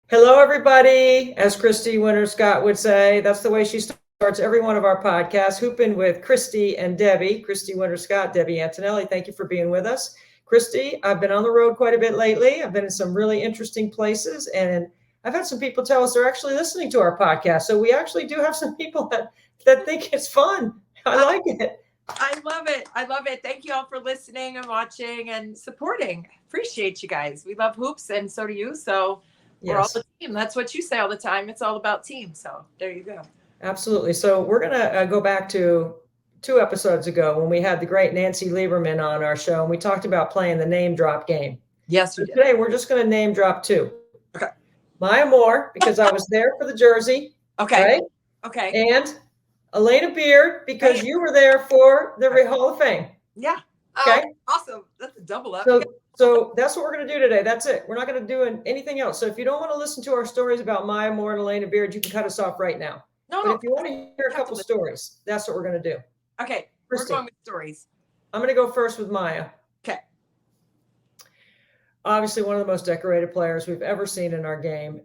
Hello, everybody. As Christy Winter Scott would say, that's the way she starts every one of our podcasts. Hoopin with Christy and Debbie. Christy Winter Scott, Debbie Antonelli. Thank you for being with us. Christy, I've been on the road quite a bit lately. I've been in some really interesting places, and I've had some people tell us they're actually listening to our podcast. So we actually do have some people that think it's fun. I like it. I love it. I love it. Thank you all for listening and watching and supporting. Appreciate you guys. We love hoops, and so do you. So we're all Yes. a team. That's what you say all the time. It's all about team. So there you go. Absolutely. So we're going to go back to 2 episodes ago when we had the great Nancy Lieberman on our show, and we talked about playing the name drop game. Yes, So you did. today we're just going to name drop two. Okay. Maya Moore, because I was there for the jersey. Okay. Right? Okay. And Elena Beard, because you were there for the Hall of Fame. Yeah. Okay. Awesome. That's a double up. So that's what we're going to do today. That's it. We're not going to do anything else. So if you don't want to listen to our stories about Maya Moore and Elena Beard, you can cut us off right now. But if you want to hear a couple stories, that's what we're going to do. Okay. Christy, we're going with stories. I'm going to go first with Maya. Okay. Obviously, one of the most decorated players we've ever seen in our game.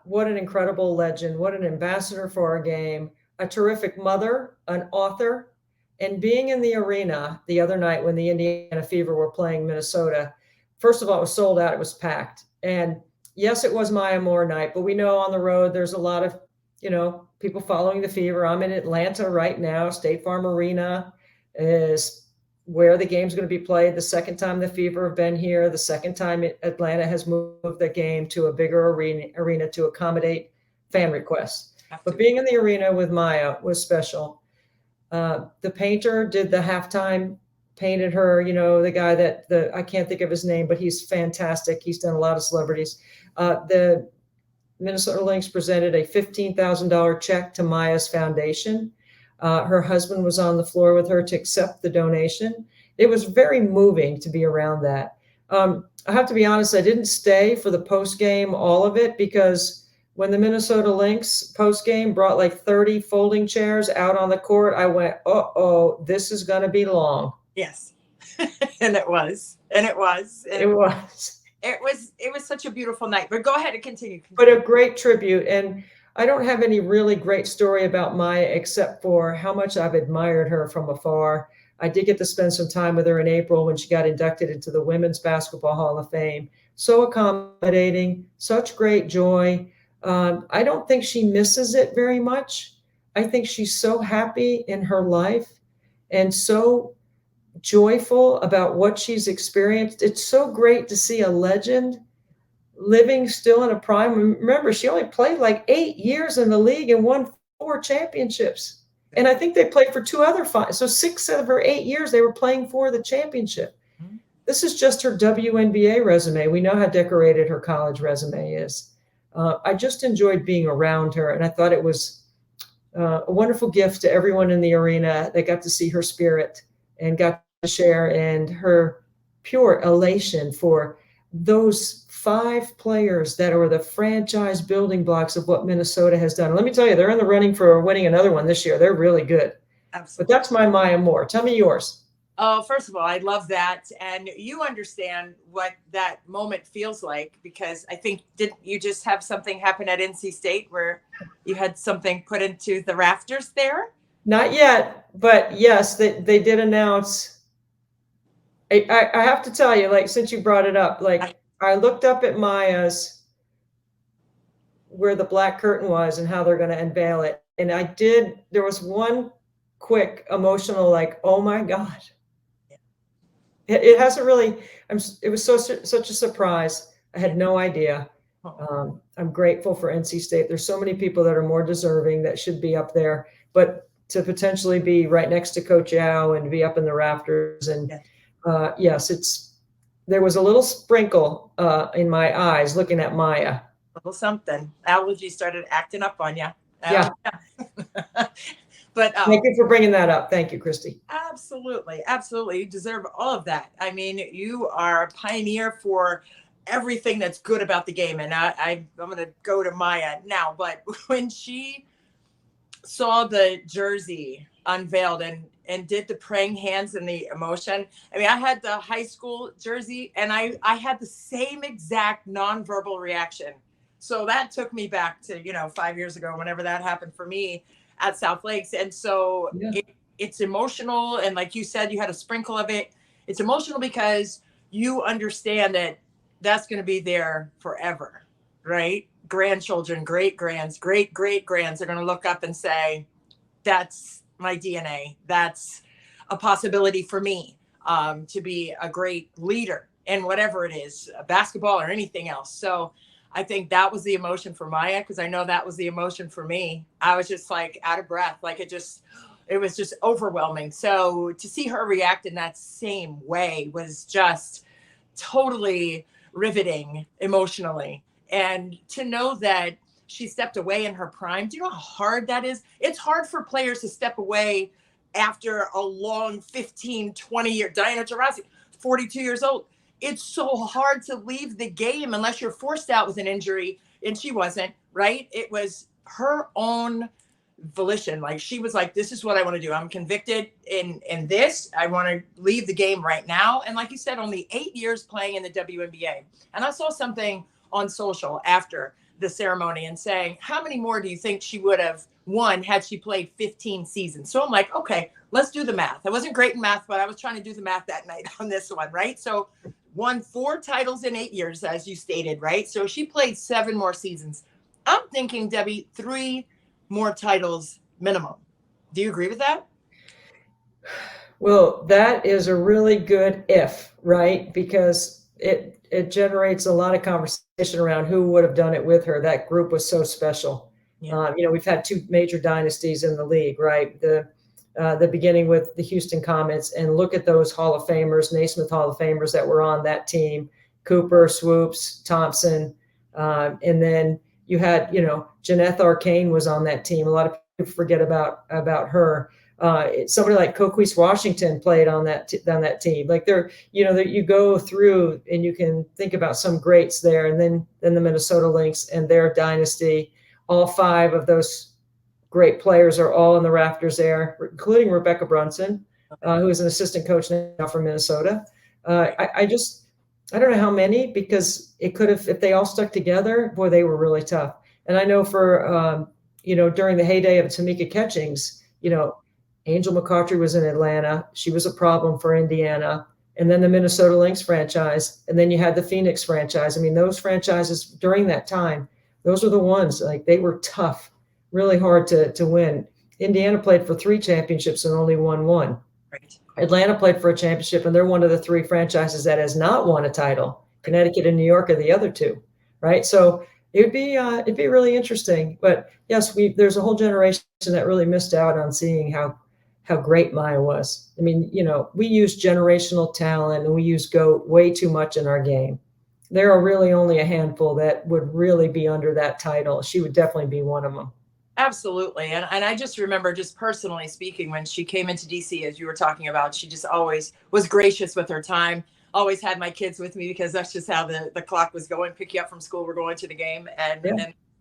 What an incredible legend. What an ambassador for our game. A terrific mother, an author. And being in the arena the other night when the Indiana Fever were playing Minnesota, first of all, it was sold out. It was packed. And yes, it was Maya Moore night, but we know on the road there's a lot of, people following the Fever. I'm in Atlanta right now. State Farm Arena is where the game's going to be played. The second time the Fever have been here, the second time Atlanta has moved the game to a bigger arena to accommodate fan requests. But being in the arena with Maya was special. The painter did the halftime, painted her, the guy I can't think of his name, but he's fantastic. He's done a lot of celebrities. The Minnesota Lynx presented a $15,000 check to Maya's foundation. Her husband was on the floor with her to accept the donation. It was very moving to be around that. I have to be honest, I didn't stay for the post game, all of it, because when the Minnesota Lynx post game brought like 30 folding chairs out on the court, I went, oh, this is going to be long. Yes. And it was. It was such a beautiful night. But go ahead and continue. But a great tribute. And I don't have any really great story about Maya except for how much I've admired her from afar. I did get to spend some time with her in April when she got inducted into the Women's Basketball Hall of Fame. So accommodating, such great joy. I don't think she misses it very much. I think she's so happy in her life and so joyful about what she's experienced. It's so great to see a legend living still in a prime. Remember, she only played like 8 years in the league and won 4 championships. And I think they played for 2 other 5. So 6 of her 8 years, they were playing for the championship. Mm-hmm. This is just her WNBA resume. We know how decorated her college resume is. I just enjoyed being around her, and I thought it was a wonderful gift to everyone in the arena that got to see her spirit and got to share in her pure elation for those 5 players that are the franchise building blocks of what Minnesota has done. Let me tell you, they're in the running for winning another one this year. They're really good. Absolutely. But that's my Maya Moore. Tell me yours. Oh, first of all, I love that. And you understand what that moment feels like, because I think, didn't you just have something happen at NC State where you had something put into the rafters there? Not yet, but yes, they did announce. I have to tell you, like, since you brought it up, like, I looked up at Maya's, where the black curtain was and how they're going to unveil it. And there was one quick emotional, like, oh my God. It hasn't really, it was such a surprise. I had no idea. I'm grateful for NC State. There's so many people that are more deserving that should be up there, but to potentially be right next to Coach Yao and be up in the rafters. And yes, there was a little sprinkle in my eyes looking at Maya. A little something. Allergy started acting up on you. Yeah. But thank you for bringing that up. Thank you, Christy. Absolutely. You deserve all of that. I mean, you are a pioneer for everything that's good about the game. And I'm going to go to Maya now. But when she saw the jersey unveiled and did the praying hands and the emotion, I mean, I had the high school jersey and I had the same exact nonverbal reaction. So that took me back to, 5 years ago, whenever that happened for me at South Lakes. And so Yeah. it's emotional. And like you said, you had a sprinkle of it. It's emotional because you understand that that's going to be there forever, right? Grandchildren, great great grands are going to look up and say, that's my DNA. That's a possibility for me, to be a great leader in whatever it is, basketball or anything else. So I think that was the emotion for Maya, because I know that was the emotion for me. I was just like out of breath. Like it was just overwhelming. So to see her react in that same way was just totally riveting emotionally. And to know that she stepped away in her prime, do you know how hard that is? It's hard for players to step away after a long 15, 20-year, Diana Taurasi, 42 years old. It's so hard to leave the game unless you're forced out with an injury. And she wasn't, right? It was her own volition. Like, she was like, this is what I want to do. I'm convicted in this. I want to leave the game right now. And like you said, only 8 years playing in the WNBA. And I saw something on social after the ceremony and saying, how many more do you think she would have won had she played 15 seasons? So I'm like, okay, let's do the math. I wasn't great in math, but I was trying to do the math that night on this one, right? So won 4 titles in 8 years, as you stated, right? So she played 7 more seasons. I'm thinking, Debbie, 3 more titles minimum. Do you agree with that? Well, that is a really good if, right? Because it generates a lot of conversation around who would have done it with her. That group was so special. Yeah. We've had 2 major dynasties in the league, right? The beginning with the Houston Comets, and look at those Hall of Famers, Naismith Hall of Famers that were on that team: Cooper, Swoops, Thompson, and then you had, Jeanette Arcane was on that team. A lot of people forget about her. Somebody like Coquise Washington played on that team. Like, you go through and you can think about some greats there, and then the Minnesota Lynx and their dynasty. All 5 of those great players are all in the rafters there, including Rebecca Brunson, who is an assistant coach now for Minnesota. I don't know how many, because it could have, if they all stuck together, boy, they were really tough. And I know for, during the heyday of Tamika Catchings, Angel McCautry was in Atlanta. She was a problem for Indiana. And then the Minnesota Lynx franchise. And then you had the Phoenix franchise. I mean, those franchises during that time, those were the ones, like, they were tough, really hard to win. Indiana played for 3 championships and only won 1. Right. Atlanta played for a championship, and they're one of the 3 franchises that has not won a title. Connecticut and New York are the other 2, right? So it'd be really interesting. But yes, there's a whole generation that really missed out on seeing how great Maya was. I mean, we use generational talent and we use GOAT way too much in our game. There are really only a handful that would really be under that title. She would definitely be one of them. Absolutely. And I just remember, just personally speaking, when she came into DC, as you were talking about, she just always was gracious with her time, always had my kids with me, because that's just how the clock was going. Pick you up from school, we're going to the game, and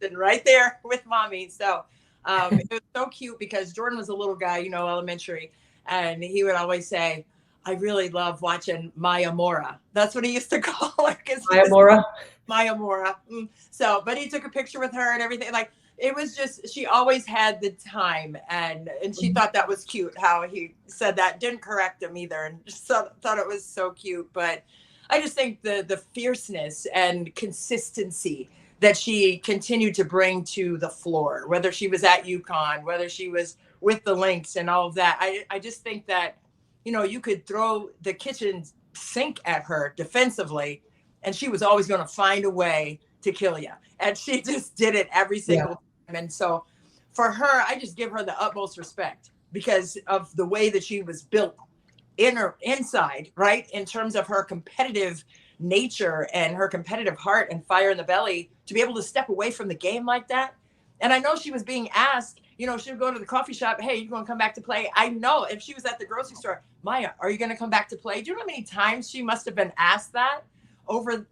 sitting right there with mommy. So it was so cute, because Jordan was a little guy, elementary, and he would always say, I really love watching Maya Mora. That's what he used to call her. Maya Mora? Maya Mora. So, but he took a picture with her and everything. Like, it was just, she always had the time, and she thought that was cute how he said that. Didn't correct him either, and just thought it was so cute. But I just think the fierceness and consistency that she continued to bring to the floor, whether she was at UConn, whether she was with the Lynx and all of that. I just think that, you could throw the kitchen sink at her defensively, and she was always going to find a way to kill you. And she just did it every single time. And so for her, I just give her the utmost respect, because of the way that she was built inside, right? In terms of her competitive nature and her competitive heart and fire in the belly, to be able to step away from the game like that. And I know she was being asked, she would go to the coffee shop, hey, you going to come back to play? I know if she was at the grocery store, Maya, are you going to come back to play? Do you know how many times she must have been asked that over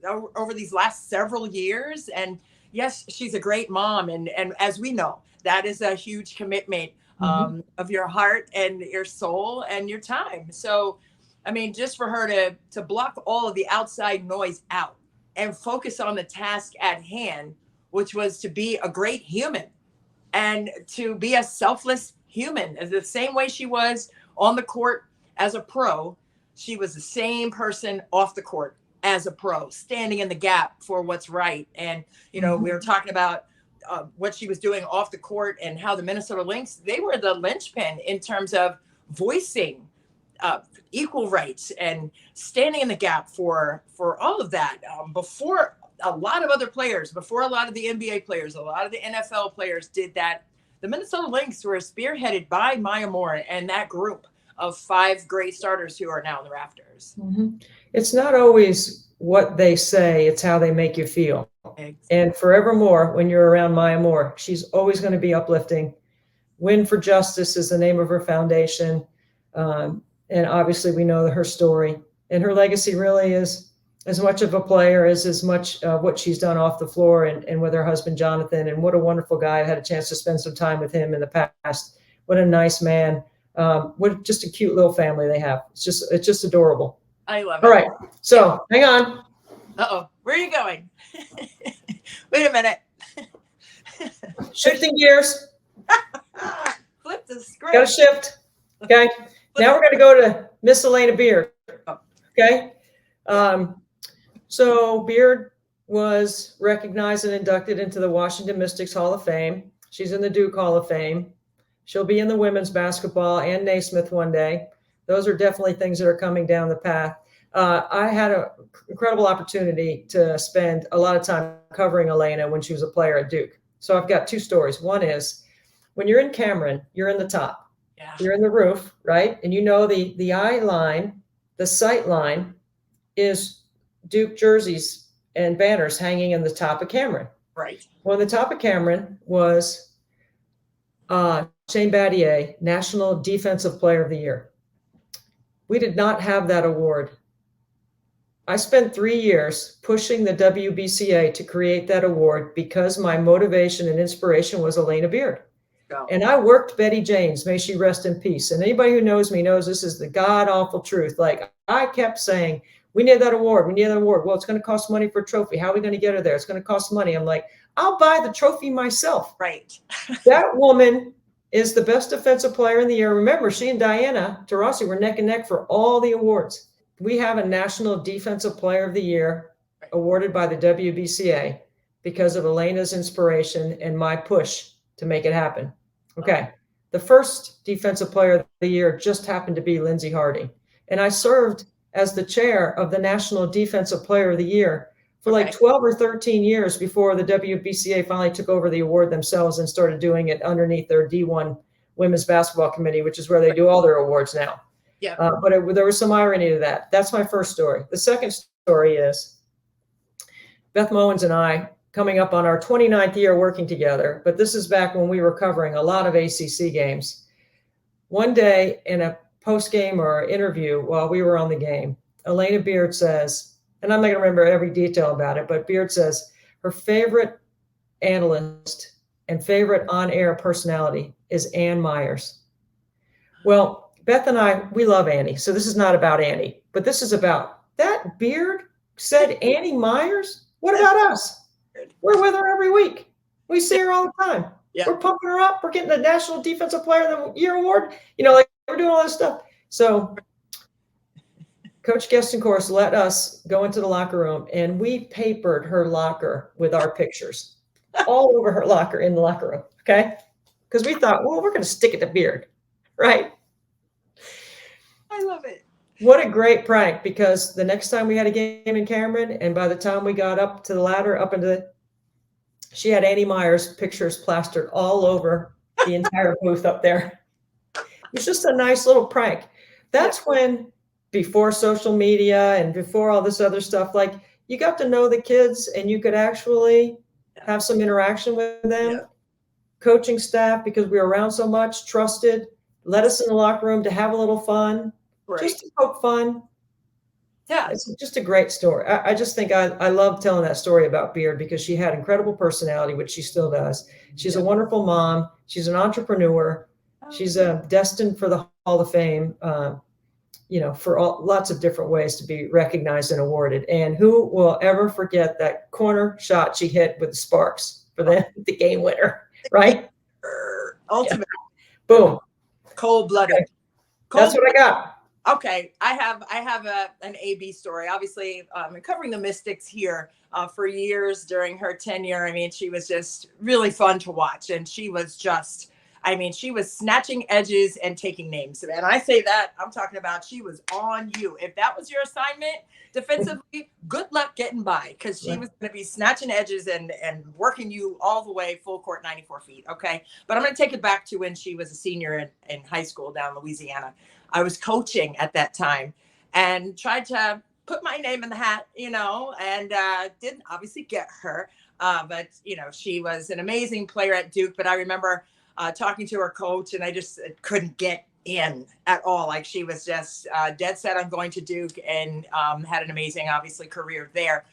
these last several years? And yes, she's a great mom. And as we know, that is a huge commitment of your heart and your soul and your time. So, I mean, just for her to block all of the outside noise out and focus on the task at hand which was to be a great human and to be a selfless human. The same way she was on the court as a pro, she was the same person off the court as a pro, standing in the gap for what's right. And, you know, we were talking about what she was doing off the court and how the Minnesota Lynx, they were the linchpin in terms of voicing equal rights and standing in the gap for all of that. Before a lot of other players, before a lot of the NBA players, a lot of the NFL players did that, the Minnesota Lynx were spearheaded by Maya Moore and that group of 5 great starters who are now in the rafters. It's not always what they say, it's how they make you feel. Exactly. And forevermore, when you're around Maya Moore, she's always going to be uplifting. Win for Justice is the name of her foundation. And obviously we know her story, and her legacy really is as much of a player as much what she's done off the floor and with her husband, Jonathan. And what a wonderful guy. I had a chance to spend some time with him in the past. What a nice man. What just a cute little family they have. It's just adorable. I love it. All right. So hang on. Uh-oh. Where are you going? Wait a minute. Shifting gears. Flip the script. Got to shift. Okay. Now we're going to go to Miss Elena Beard. Okay. So Beard was recognized and inducted into the Washington Mystics Hall of Fame. She's in the Duke Hall of Fame. She'll be in the women's basketball and Naismith one day. Those are definitely things that are coming down the path. I had an incredible opportunity to spend a lot of time covering Elena when she was a player at Duke. So I've got 2 stories. One is when you're in Cameron, you're in the top. Yeah. You're in the roof, right? And you know the eye line, the sight line is Duke jerseys and banners hanging in the top of Cameron. Right. Well, the top of Cameron was Shane Battier, National Defensive Player of the Year. We did not have that award. I spent 3 years pushing the WBCA to create that award because my motivation and inspiration was Elena Beard. Go. And I worked Betty James, may she rest in peace. And anybody who knows me knows this is the god-awful truth. Like, I kept saying, we need that award. We need that award. Well, it's going to cost money for a trophy. How are we going to get her there? It's going to cost money. I'm like, I'll buy the trophy myself. Right. That woman is the best defensive player in the year. Remember, she and Diana Taurasi were neck and neck for all the awards. We have a National Defensive Player of the Year awarded by the WBCA because of Elena's inspiration and my push to make it happen. Okay. The first Defensive Player of the Year just happened to be Lindsey Harding. And I served as the chair of the National Defensive Player of the Year for like 12 or 13 years before the WBCA finally took over the award themselves and started doing it underneath their D1 Women's Basketball Committee, which is where they do all their awards now. Yeah. But there was some irony to that. That's my first story. The second story is Beth Mowens and I coming up on our 29th year working together, but this is back when we were covering a lot of ACC games. One day in a post-game or interview while we were on the game, Elena Beard says, and I'm not going to remember every detail about it, but Beard says her favorite analyst and favorite on-air personality is Ann Myers. Well, Beth and I, we love Annie, so this is not about Annie, but this is about that Beard said Annie Myers. What about us? We're with her every week. We see her all the time. Yeah. We're pumping her up. We're getting the National Defensive Player of the Year award. You know, like we're doing all this stuff. So Coach Gestencourse let us go into the locker room, and we papered her locker with our pictures all over her locker in the locker room. Okay. Because we thought, well, we're going to stick it to Beard. Right. I love it. What a great prank, because the next time we had a game in Cameron, and by the time we got up to the ladder, she had Annie Myers pictures plastered all over the entire booth up there. It was just a nice little prank. That's when, before social media and before all this other stuff, like you got to know the kids and you could actually have some interaction with them. Yeah. Coaching staff, because we were around so much, trusted, let us in the locker room to have a little fun. Right. Just to poke fun. Yeah, it's just a great story. I just think I love telling that story about Beard because she had incredible personality, which she still does. She's a wonderful mom. She's an entrepreneur. She's destined for the Hall of Fame, for lots of different ways to be recognized and awarded. And who will ever forget that corner shot she hit with the Sparks? for the game winner, right? Ultimate. Yeah. Boom. Cold-blooded. Okay. That's what I got. Okay, I have an AB story. Obviously, covering the Mystics here for years during her tenure. I mean, she was just really fun to watch, and she was just, I mean, she was snatching edges and taking names. And I say that, I'm talking about she was on you. If that was your assignment defensively, good luck getting by, because she was going to be snatching edges and working you all the way full court, 94 feet. Okay, but I'm going to take it back to when she was a senior in high school down in Louisiana. I was coaching at that time and tried to put my name in the hat, and didn't obviously get her. But, she was an amazing player at Duke. But I remember talking to her coach, and I just couldn't get in at all. Like, she was just dead set on going to Duke, and had an amazing, obviously, career there.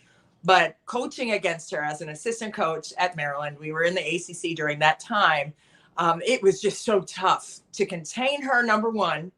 But coaching against her as an assistant coach at Maryland, we were in the ACC during that time. It was just so tough to contain her, number one,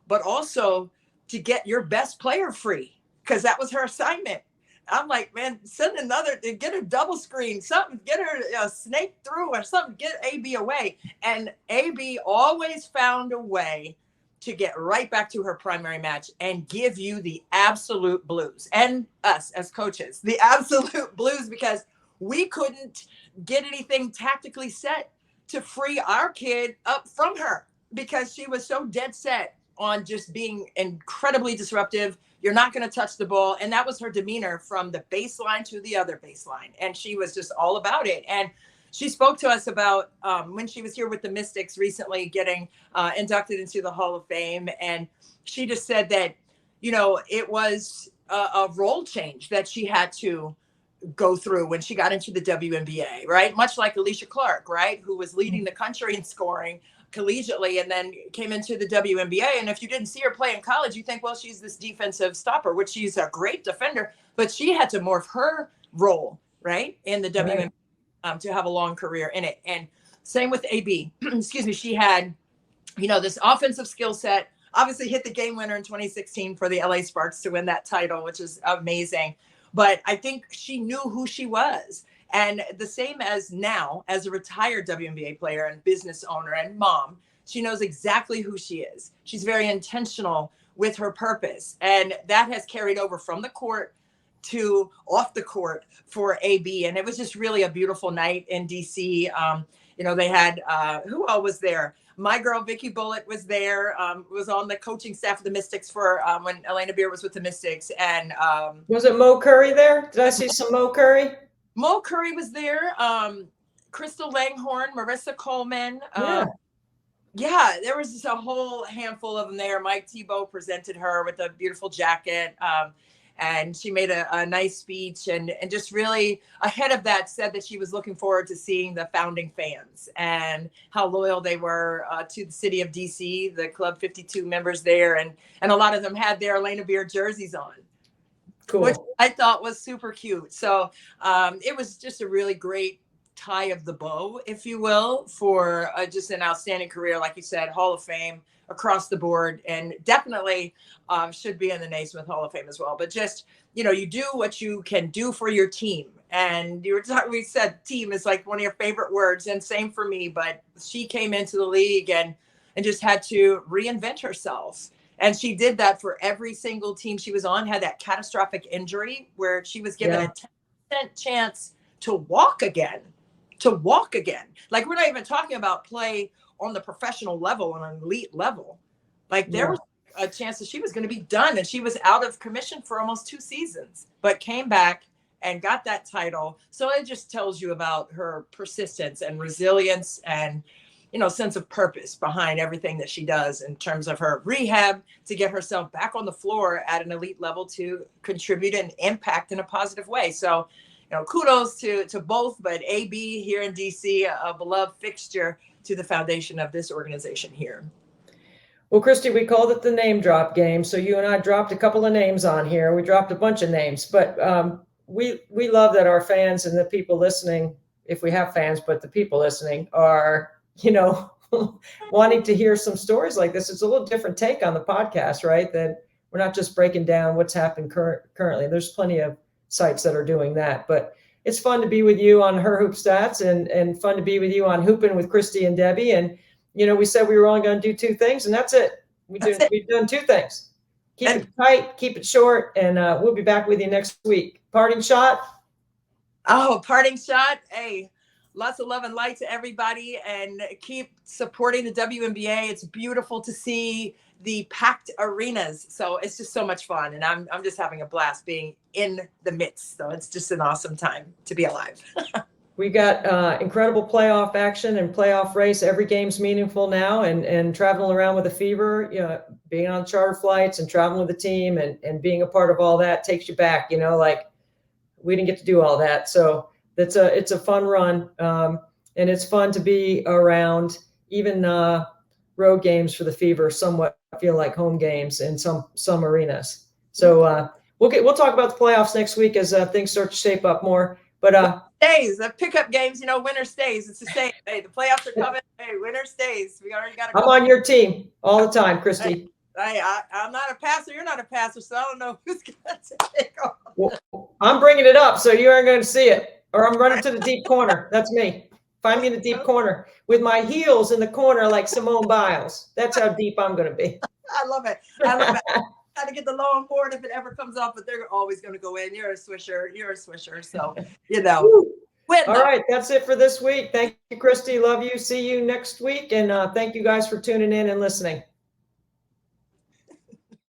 but also to get your best player free, because that was her assignment. I'm like, man, send another, get a double screen, something, get her snake through or something, get AB away. And AB always found a way to get right back to her primary match and give you the absolute blues, and us as coaches, the absolute blues, because we couldn't get anything tactically set to free our kid up from her, because she was so dead set on just being incredibly disruptive. You're not going to touch the ball. And that was her demeanor from the baseline to the other baseline. And she was just all about it. And she spoke to us about when she was here with the Mystics recently, getting inducted into the Hall of Fame. And she just said that, it was a role change that she had to go through when she got into the WNBA, right? Much like Alicia Clark, right? Who was leading the country in scoring collegiately and then came into the WNBA. And if you didn't see her play in college, you think, well, she's this defensive stopper, which she's a great defender, but she had to morph her role, right, in the WNBA to have a long career in it. And same with AB. Excuse me. She had, this offensive skill set, obviously hit the game winner in 2016 for the LA Sparks to win that title, which is amazing. But I think she knew who she was. And the same as now, as a retired WNBA player and business owner and mom, she knows exactly who she is. She's very intentional with her purpose. And that has carried over from the court to off the court for AB. And it was just really a beautiful night in DC. They had, who all was there? My girl, Vicky Bullitt, was there, was on the coaching staff of the Mystics for when Elena Beer was with the Mystics. And was it Mo Curry there? Did I see some Mo Curry? Mo Curry was there. Crystal Langhorne, Marissa Coleman. There was just a whole handful of them there. Mike Tebow presented her with a beautiful jacket. And she made a nice speech and just really ahead of that said that she was looking forward to seeing the founding fans and how loyal they were to the city of DC, the Club 52 members there. And a lot of them had their Elena Beer jerseys on. Cool. Which I thought was super cute. So it was just a really great tie of the bow, if you will, for just an outstanding career. Like you said, Hall of Fame across the board, and definitely should be in the Naismith Hall of Fame as well. But just, you do what you can do for your team. And we said team is like one of your favorite words, and same for me. But she came into the league and just had to reinvent herself. And she did that for every single team she was on, had that catastrophic injury where she was given a 10% chance to walk again. Like, we're not even talking about play on the professional level, on an elite level. Like, there was a chance that she was going to be done, and she was out of commission for almost 2 seasons, but came back and got that title. So it just tells you about her persistence and resilience and, sense of purpose behind everything that she does in terms of her rehab to get herself back on the floor at an elite level to contribute and impact in a positive way. So, kudos to both, but AB here in DC, a beloved fixture to the foundation of this organization here. Well, Christy, we called it the name drop game. So you and I dropped a couple of names on here. We dropped a bunch of names, but we love that our fans and the people listening, if we have fans, but the people listening are, wanting to hear some stories like this. It's a little different take on the podcast, right? That we're not just breaking down what's happened currently. There's plenty of sites that are doing that, but it's fun to be with you on Her Hoop Stats and fun to be with you on Hoopin with Christy and Debbie. And, we said we were only going to do 2 things, and that's it. We've done 2 things. Keep it tight, keep it short, and we'll be back with you next week. Parting shot? Oh, parting shot. Hey, lots of love and light to everybody, and keep supporting the WNBA. It's beautiful to see the packed arenas. So it's just so much fun. And I'm just having a blast being in the midst. So it's just an awesome time to be alive. We got incredible playoff action and playoff race. Every game's meaningful now, and traveling around with a fever, being on charter flights and traveling with the team and being a part of all that takes you back, like we didn't get to do all that. So it's a fun run. And it's fun to be around even road games for the Fever somewhat feel like home games in some arenas. So we'll talk about the playoffs next week as things start to shape up more. But stays, the pickup games, winner stays. It's the same. Hey, the playoffs are coming. Hey, winner stays. We already got. I'm on your team all the time, Christy. I'm not a passer. You're not a passer, so I don't know who's going to take off. Well, I'm bringing it up, so you aren't going to see it. Or I'm running to the deep corner. That's me. Find me in the deep corner with my heels in the corner like Simone Biles. That's how deep I'm going to be. I love it. I love it. Got to get the long board if it ever comes off, but they're always going to go in. You're a swisher. So All right, that's it for this week. Thank you, Christy. Love you. See you next week, and thank you guys for tuning in and listening.